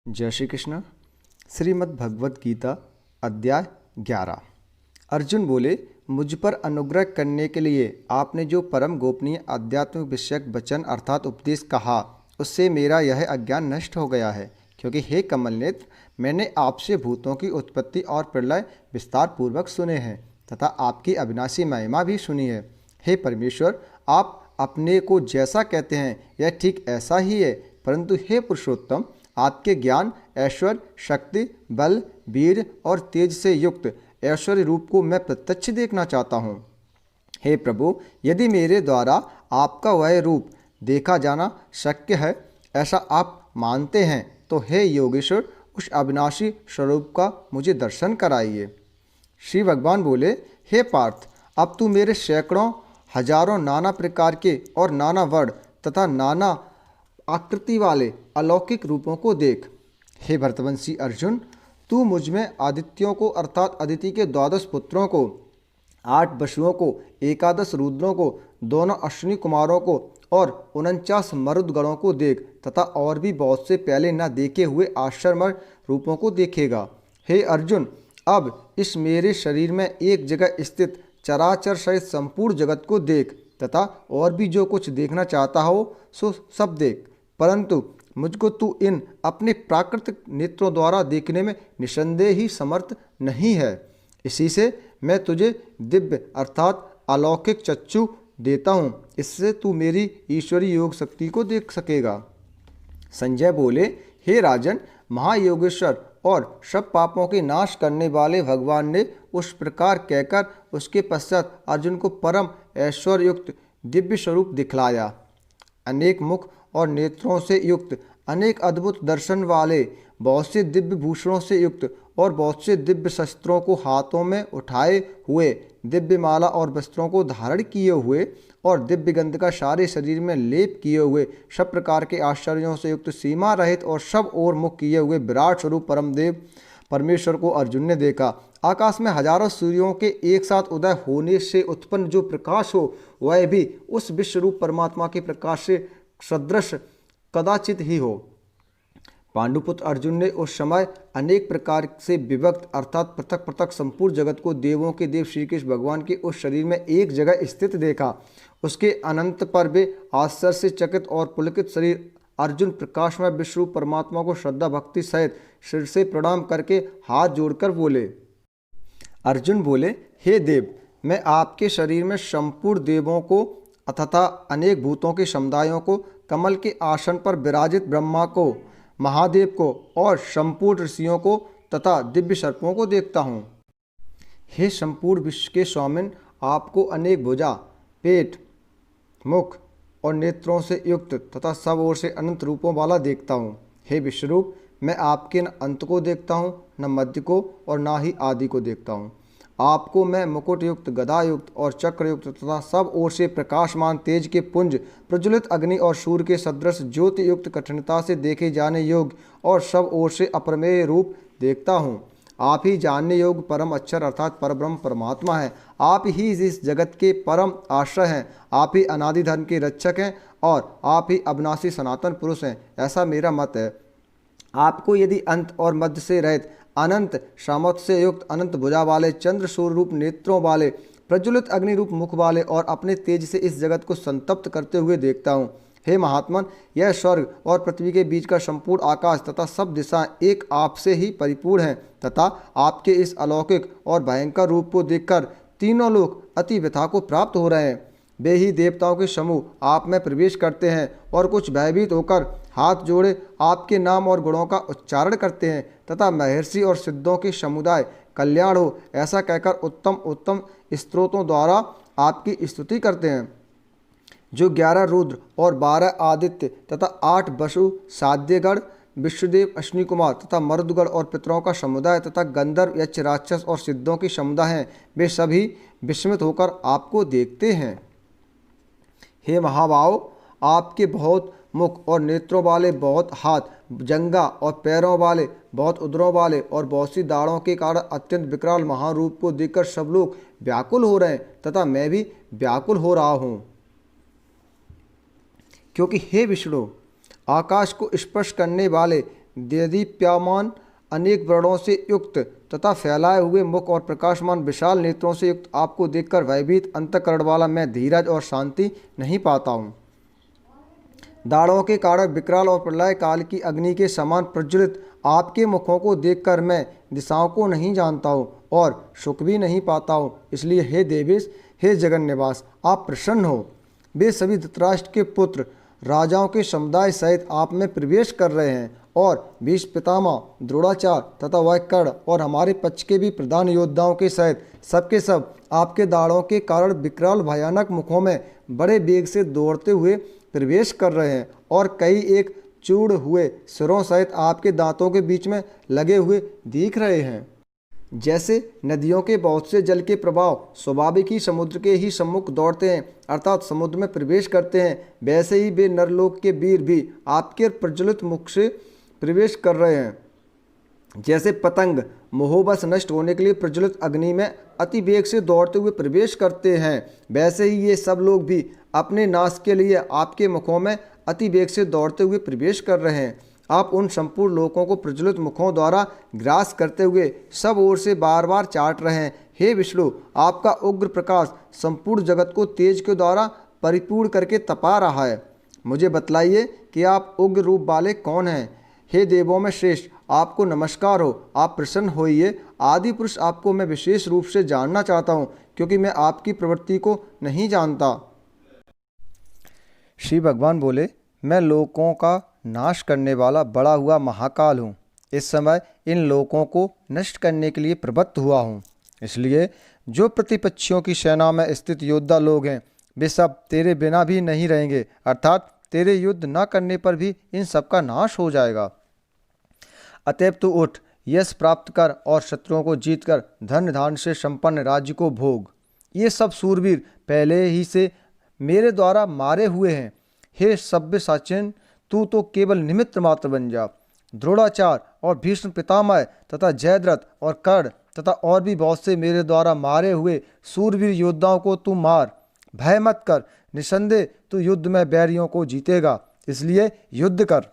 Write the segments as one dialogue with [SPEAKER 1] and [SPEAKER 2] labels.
[SPEAKER 1] जय श्री कृष्ण। श्रीमद् भगवत गीता अध्याय 11। अर्जुन बोले, मुझ पर अनुग्रह करने के लिए आपने जो परम गोपनीय आध्यात्मिक विषयक वचन अर्थात उपदेश कहा, उससे मेरा यह अज्ञान नष्ट हो गया है। क्योंकि हे कमल नेत्र, मैंने आपसे भूतों की उत्पत्ति और प्रलय विस्तार पूर्वक सुने हैं तथा आपकी अविनाशी महिमा भी सुनी है। हे परमेश्वर, आप अपने को जैसा कहते हैं यह ठीक ऐसा ही है, परंतु हे पुरुषोत्तम, आपके ज्ञान, ऐश्वर्य, शक्ति, बल, वीर और तेज से युक्त ऐश्वर्य रूप को मैं प्रत्यक्ष देखना चाहता हूँ। हे प्रभु, यदि मेरे द्वारा आपका वह रूप देखा जाना शक्य है, ऐसा आप मानते हैं, तो हे योगेश्वर, उस अविनाशी स्वरूप का मुझे दर्शन कराइए। श्री भगवान बोले, हे पार्थ, अब तू मेरे सैकड़ों हजारों नाना प्रकार के और नाना वर्ण तथा नाना आकृति वाले अलौकिक रूपों को देख। हे भरतवंशी अर्जुन, तू मुझ में आदित्यों को अर्थात अदिति के 12 पुत्रों को, 8 वसुओं को, 11 रुद्रों को, दोनों अश्विनी कुमारों को और 49 मरुदगणों को देख तथा और भी बहुत से पहले न देखे हुए आश्चर्यमय रूपों को देखेगा। हे अर्जुन, अब इस मेरे शरीर में एक जगह स्थित चराचर सहित संपूर्ण जगत को देख तथा और भी जो कुछ देखना चाहता हो सो सब देख, परंतु मुझको तू इन अपने प्राकृतिक नेत्रों द्वारा देखने में निसंदेह ही समर्थ नहीं है। इसी से मैं तुझे दिव्य अर्थात अलौकिक चक्षु देता हूँ, इससे तू मेरी ईश्वरीय योग शक्ति को देख सकेगा। संजय बोले, हे राजन, महायोगेश्वर और सब पापों के नाश करने वाले भगवान ने उस प्रकार कहकर उसके पश्चात अर्जुन को परम ऐश्वर्युक्त दिव्य स्वरूप दिखलाया। अनेक मुख और नेत्रों से युक्त, अनेक अद्भुत दर्शन वाले, बहुत से दिव्य भूषणों से युक्त और बहुत से दिव्य शस्त्रों को हाथों में उठाए हुए, दिव्य माला और वस्त्रों को धारण किए हुए और दिव्य गंध का सारे शरीर में लेप किए हुए, सब प्रकार के आश्चर्यों से युक्त, सीमा रहित और सब ओर मुख किए हुए विराट स्वरूप परमदेव परमेश्वर को अर्जुन ने देखा। आकाश में हजारों सूर्यों के एक साथ उदय होने से उत्पन्न जो प्रकाश हो, वह भी उस विश्वरूप परमात्मा के प्रकाश से सदृश कदाचित ही हो। पांडुपुत्र अर्जुन ने उस समय अनेक प्रकार से विभक्त अर्थात पृथक पृथक संपूर्ण जगत को देवों के देव श्री कृष्ण भगवान के उस शरीर में एक जगह स्थित देखा। उसके अनंत पर वे आश्चर्य से चकित और पुलकित शरीर अर्जुन प्रकाशमय विश्वरूप परमात्मा को श्रद्धा भक्ति सहित सिर से प्रणाम करके हाथ जोड़कर बोले। अर्जुन बोले, हे देव, मैं आपके शरीर में संपूर्ण देवों को तथा अनेक भूतों के समुदायों को, कमल के आसन पर विराजित ब्रह्मा को, महादेव को और संपूर्ण ऋषियों को तथा दिव्य सर्पों को देखता हूँ। हे संपूर्ण विश्व के स्वामिन, आपको अनेक भुजा, पेट, मुख और नेत्रों से युक्त तथा सब ओर से अनंत रूपों वाला देखता हूँ। हे विश्वरूप, मैं आपके न अंत को देखता हूँ, न मध्य को और न ही आदि को देखता हूँ। आपको मैं मुकुट युक्त, गदा युक्त और चक्र युक्त तथा सब ओर से प्रकाशमान तेज के पुंज, प्रज्वलित अग्नि और सूर्य के सदृश ज्योति युक्त, कठिनता से देखे जाने योग्य और सब ओर से अप्रमेय रूप देखता हूँ। आप ही जानने योग्य परम अक्षर अर्थात परब्रह्म परमात्मा है। आप ही इस जगत के परम आश्रय हैं। आप ही अनादि धर्म के रक्षक हैं और आप ही अविनाशी सनातन पुरुष हैं, ऐसा मेरा मत है। आपको यदि अंत और मध्य से रहित, अनंत सामर्थ्य से युक्त, अनंत भुजा वाले, चंद्र सूर्य रूप नेत्रों वाले, प्रज्वलित अग्नि रूप मुख वाले और अपने तेज से इस जगत को संतप्त करते हुए देखता हूँ। हे महात्मन, यह स्वर्ग और पृथ्वी के बीच का संपूर्ण आकाश तथा सब दिशाएं एक आपसे ही परिपूर्ण हैं तथा आपके इस अलौकिक और भयंकर रूप को देखकर तीनों लोग अति व्यथा को प्राप्त हो रहे हैं। वे ही देवताओं के समूह आप में प्रवेश करते हैं और कुछ भयभीत होकर हाथ जोड़े आपके नाम और गुणों का उच्चारण करते हैं तथा महर्षि और सिद्धों के समुदाय कल्याण हो ऐसा कहकर उत्तम उत्तम स्तोत्रों द्वारा आपकी स्तुति करते हैं। जो 11 रुद्र और 12 आदित्य तथा 8 वसु, साध्यगण, विश्वदेव, अश्विनी कुमार तथा मरुदगण और पितरों का समुदाय तथा गंधर्व, यक्ष, राक्षस और सिद्धों के समुदाय हैं, वे सभी विस्मित होकर आपको देखते हैं। हे महाभाव, आपके बहुत मुख और नेत्रों वाले, बहुत हाथ, जंगा और पैरों वाले, बहुत उदरों वाले और बहुत सी दाढ़ों के कारण अत्यंत विकराल महारूप को देखकर सब लोग व्याकुल हो रहे हैं तथा मैं भी व्याकुल हो रहा हूँ। क्योंकि हे विष्णु, आकाश को स्पर्श करने वाले देदीप्यमान अनेक व्रणों से युक्त तथा फैलाए हुए मुख और प्रकाशमान विशाल नेत्रों से युक्त आपको देखकर भयभीत अंतःकरण वाला मैं धीरज और शांति नहीं पाता हूँ। दाढ़ों के कारण विकराल और प्रलय काल की अग्नि के समान प्रज्वलित आपके मुखों को देखकर मैं दिशाओं को नहीं जानता हूँ और सुख भी नहीं पाता हूँ। इसलिए हे देवेश, हे जगन निवास, आप प्रसन्न हो। वे सभी धृतराष्ट्र के पुत्र राजाओं के समुदाय सहित आप में प्रवेश कर रहे हैं और भीष्म पितामह, द्रोणाचार्य तथा वह कर्ण और हमारे पक्ष के भी प्रधान योद्धाओं के सहित सबके सब आपके दाढ़ों के कारण विकराल भयानक मुखों में बड़े वेग से दौड़ते हुए प्रवेश कर रहे हैं और कई एक चूड़ हुए सिरों सहित आपके दांतों के बीच में लगे हुए दिख रहे हैं। जैसे नदियों के बहुत से जल के प्रभाव स्वाभाविक ही समुद्र के ही सम्मुख दौड़ते हैं अर्थात समुद्र में प्रवेश करते हैं, वैसे ही वे नरलोक के वीर भी आपके प्रज्वलित मुख से प्रवेश कर रहे हैं। जैसे पतंग मोहबस नष्ट होने के लिए प्रज्वलित अग्नि में अति वेग से दौड़ते हुए प्रवेश करते हैं, वैसे ही ये सब लोग भी अपने नाश के लिए आपके मुखों में अति वेग से दौड़ते हुए प्रवेश कर रहे हैं। आप उन संपूर्ण लोगों को प्रज्वलित मुखों द्वारा ग्रास करते हुए सब ओर से बार बार चाट रहे हैं। हे विष्णु, आपका उग्र प्रकाश संपूर्ण जगत को तेज के द्वारा परिपूर्ण करके तपा रहा है। मुझे बतलाइए कि आप उग्र रूप वाले कौन हैं। हे देवों में श्रेष्ठ, आपको नमस्कार हो, आप प्रसन्न होइए। आदि पुरुष, आपको मैं विशेष रूप से जानना चाहता हूँ क्योंकि मैं आपकी प्रवृत्ति को नहीं जानता। श्री भगवान बोले, मैं लोकों का नाश करने वाला बड़ा हुआ महाकाल हूँ। इस समय इन लोकों को नष्ट करने के लिए प्रवृत्त हुआ हूँ। इसलिए जो प्रतिपक्षियों की सेना में स्थित योद्धा लोग हैं वे सब तेरे बिना भी नहीं रहेंगे, अर्थात तेरे युद्ध न करने पर भी इन सब का नाश हो जाएगा। अतएव तू उठ, यश प्राप्त कर और शत्रुओं को जीतकर धन धान से संपन्न राज्य को भोग। ये सब सूरवीर पहले ही से मेरे द्वारा मारे हुए हैं। हे सभ्य साचिन, तू तो केवल निमित्त मात्र बन जा। द्रोणाचार्य और भीष्म पितामह तथा जयद्रथ और कर्ण तथा और भी बहुत से मेरे द्वारा मारे हुए सूरवीर योद्धाओं को तू मार। भय मत कर, निसंदेह तू युद्ध में बैरियों को जीतेगा, इसलिए युद्ध कर।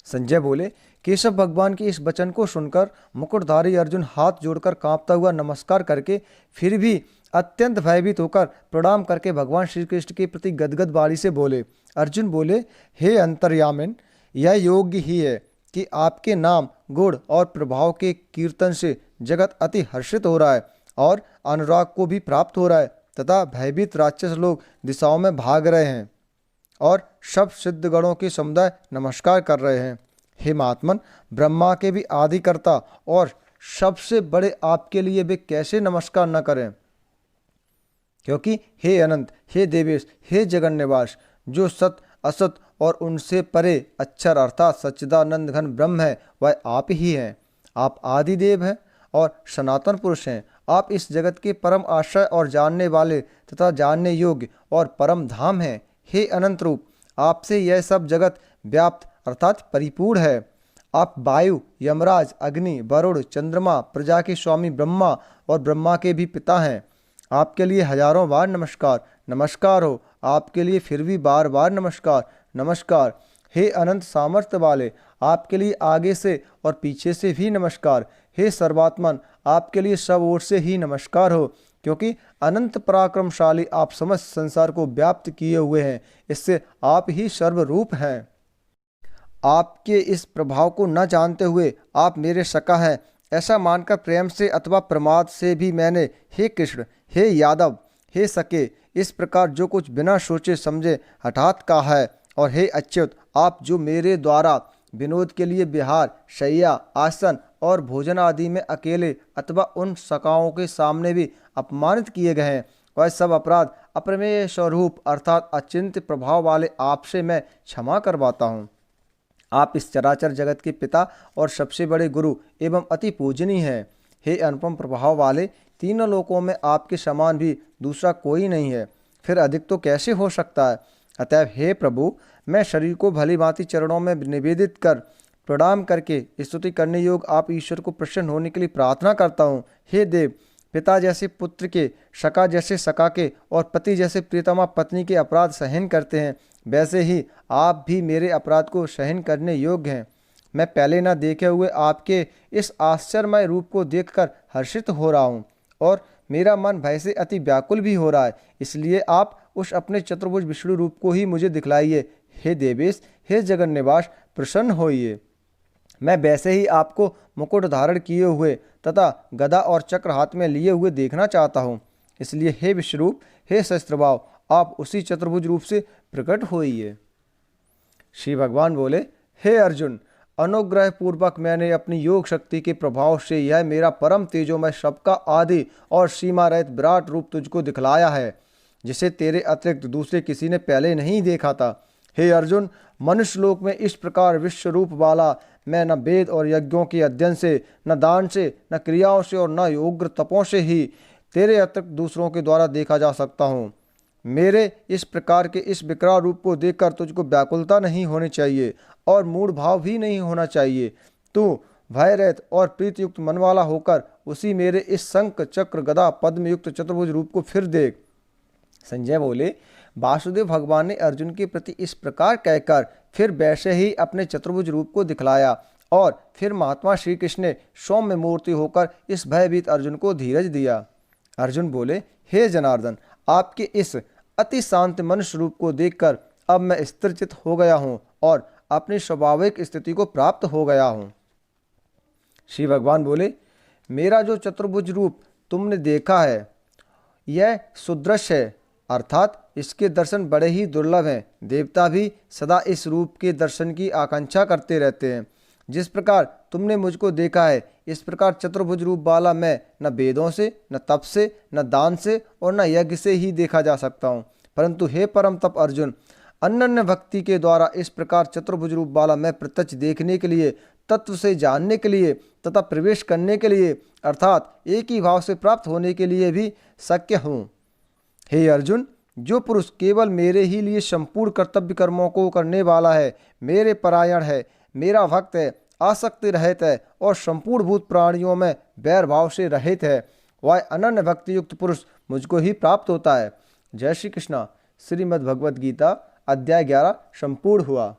[SPEAKER 1] संजय बोले, केशव भगवान के इस वचन को सुनकर मुकुटधारी अर्जुन हाथ जोड़कर कांपता हुआ नमस्कार करके फिर भी अत्यंत भयभीत होकर प्रणाम करके भगवान श्री कृष्ण के प्रति गदगद वाणी से बोले। अर्जुन बोले, हे अंतर्यामिन, यह योग्य ही है कि आपके नाम, गुण और प्रभाव के कीर्तन से जगत अति हर्षित हो रहा है और अनुराग को भी प्राप्त हो रहा है तथा भयभीत राक्षस लोग दिशाओं में भाग रहे हैं और सब सिद्धगणों के समुदाय नमस्कार कर रहे हैं। हे महात्मन, ब्रह्मा के भी आदिकर्ता और सबसे बड़े आपके लिए वे कैसे नमस्कार न करें, क्योंकि हे अनंत, हे देवेश, हे जगन निवास, जो सत असत और उनसे परे अक्षर अर्थात सच्चिदानंद घन ब्रह्म है वह आप ही हैं। आप आदिदेव हैं और सनातन पुरुष हैं। आप इस जगत के परम आश्रय और जानने वाले तथा जानने योग्य और परम धाम हैं। हे अनंत रूप, आपसे यह सब जगत व्याप्त अर्थात परिपूर्ण है। आप वायु, यमराज, अग्नि, वरुण, चंद्रमा, प्रजा के स्वामी ब्रह्मा और ब्रह्मा के भी पिता हैं। आपके लिए हजारों बार नमस्कार, नमस्कार हो। आपके लिए फिर भी बार बार नमस्कार, नमस्कार। हे अनंत सामर्थ्य वाले, आपके लिए आगे से और पीछे से भी नमस्कार। हे सर्वात्मन, आपके लिए सब ओर से ही नमस्कार हो, क्योंकि अनंत पराक्रमशाली आप समस्त संसार को व्याप्त किए हुए हैं। इससे आप ही सर्वरूप हैं। आपके इस प्रभाव को न जानते हुए आप मेरे सखा हैं ऐसा मानकर प्रेम से अथवा प्रमाद से भी मैंने हे कृष्ण, हे यादव, हे सखे, इस प्रकार जो कुछ बिना सोचे समझे हठात कहा है। और हे अच्युत, आप जो मेरे द्वारा विनोद के लिए विहार, शैया, आसन और भोजन आदि में अकेले अथवा उन सखाओं के सामने भी अपमानित किए गए हैं, वह सब अपराध अप्रमेय स्वरूप अर्थात अचिंत्य प्रभाव वाले आपसे मैं क्षमा करवाता हूँ। आप इस चराचर जगत के पिता और सबसे बड़े गुरु एवं अति पूजनीय हैं। हे अनुपम प्रभाव वाले, तीनों लोकों में आपके समान भी दूसरा कोई नहीं है, फिर अधिक तो कैसे हो सकता है। अतएव हे प्रभु, मैं शरीर को भली भांति चरणों में निवेदित कर प्रणाम करके स्तुति करने योग आप ईश्वर को प्रसन्न होने के लिए प्रार्थना करता हूँ। हे देव, पिता जैसे पुत्र के, सखा जैसे सखा के और पति जैसे प्रियतमा पत्नी के अपराध सहन करते हैं, वैसे ही आप भी मेरे अपराध को सहन करने योग्य हैं। मैं पहले न देखे हुए आपके इस आश्चर्यमय रूप को देखकर हर्षित हो रहा हूँ और मेरा मन भय से अति व्याकुल भी हो रहा है। इसलिए आप उस अपने चतुर्भुज विष्णु रूप को ही मुझे दिखलाइए। हे देवेश, हे जगन निवास, प्रसन्न होइए। मैं वैसे ही आपको मुकुट धारण किए हुए तथा गदा और चक्र हाथ में लिए हुए देखना चाहता हूँ। इसलिए हे विश्वरूप, हे सहस्त्रभाव, आप उसी चतुर्भुज रूप से प्रकट होइए। श्री भगवान बोले, हे अर्जुन, अनुग्रह पूर्वक मैंने अपनी योग शक्ति के प्रभाव से यह मेरा परम तेजोमय सबका आदि और सीमा रहित विराट रूप तुझको दिखलाया है, जिसे तेरे अतिरिक्त दूसरे किसी ने पहले नहीं देखा था। हे अर्जुन, मनुष्य लोक में इस प्रकार विश्व रूप वाला मैं न वेद और यज्ञों के अध्ययन से, न दान से, न क्रियाओं से और न योग्य तपों से ही तेरे अतिरिक्त दूसरों के द्वारा देखा जा सकता हूँ। मेरे इस प्रकार के इस विकराल रूप को देखकर तुझको व्याकुलता नहीं होनी चाहिए और मूढ़ भाव भी नहीं होना चाहिए। तू भय रहित और प्रीतियुक्त मन वाला होकर उसी मेरे इस शंख चक्र गदा पद्म युक्त चतुर्भुज रूप को फिर देख। संजय बोले, वासुदेव भगवान ने अर्जुन के प्रति इस प्रकार कहकर फिर वैसे ही अपने चतुर्भुज रूप को दिखलाया और फिर महात्मा श्री कृष्ण ने सौम्य मूर्ति होकर इस भयभीत अर्जुन को धीरज दिया। अर्जुन बोले, हे जनार्दन, आपके इस अति शांत मनुष्य रूप को देखकर अब मैं स्थिरचित हो गया हूँ और अपनी स्वाभाविक स्थिति को प्राप्त हो गया हूँ। श्री भगवान बोले, मेरा जो चतुर्भुज रूप तुमने देखा है यह सुदृश्य है, अर्थात इसके दर्शन बड़े ही दुर्लभ हैं। देवता भी सदा इस रूप के दर्शन की आकांक्षा करते रहते हैं। जिस प्रकार तुमने मुझको देखा है, इस प्रकार चतुर्भुज रूप वाला मैं न वेदों से, न तप से, न दान से और न यज्ञ से ही देखा जा सकता हूँ। परंतु हे परम तप अर्जुन, अनन्य भक्ति के द्वारा इस प्रकार चतुर्भुज रूप वाला मैं प्रत्यक्ष देखने के लिए, तत्व से जानने के लिए तथा प्रवेश करने के लिए, अर्थात एक ही भाव से प्राप्त होने के लिए भी शक्य हूँ। हे अर्जुन, जो पुरुष केवल मेरे ही लिए संपूर्ण कर्तव्य कर्मों को करने वाला है, मेरे परायण है, मेरा भक्त है, आसक्ति रहित है और संपूर्ण भूत प्राणियों में वैर भाव से रहित है, वह अनन्य भक्ति युक्त पुरुष मुझको ही प्राप्त होता है। जय श्री कृष्णा। श्रीमद् भगवद गीता अध्याय 11 संपूर्ण हुआ।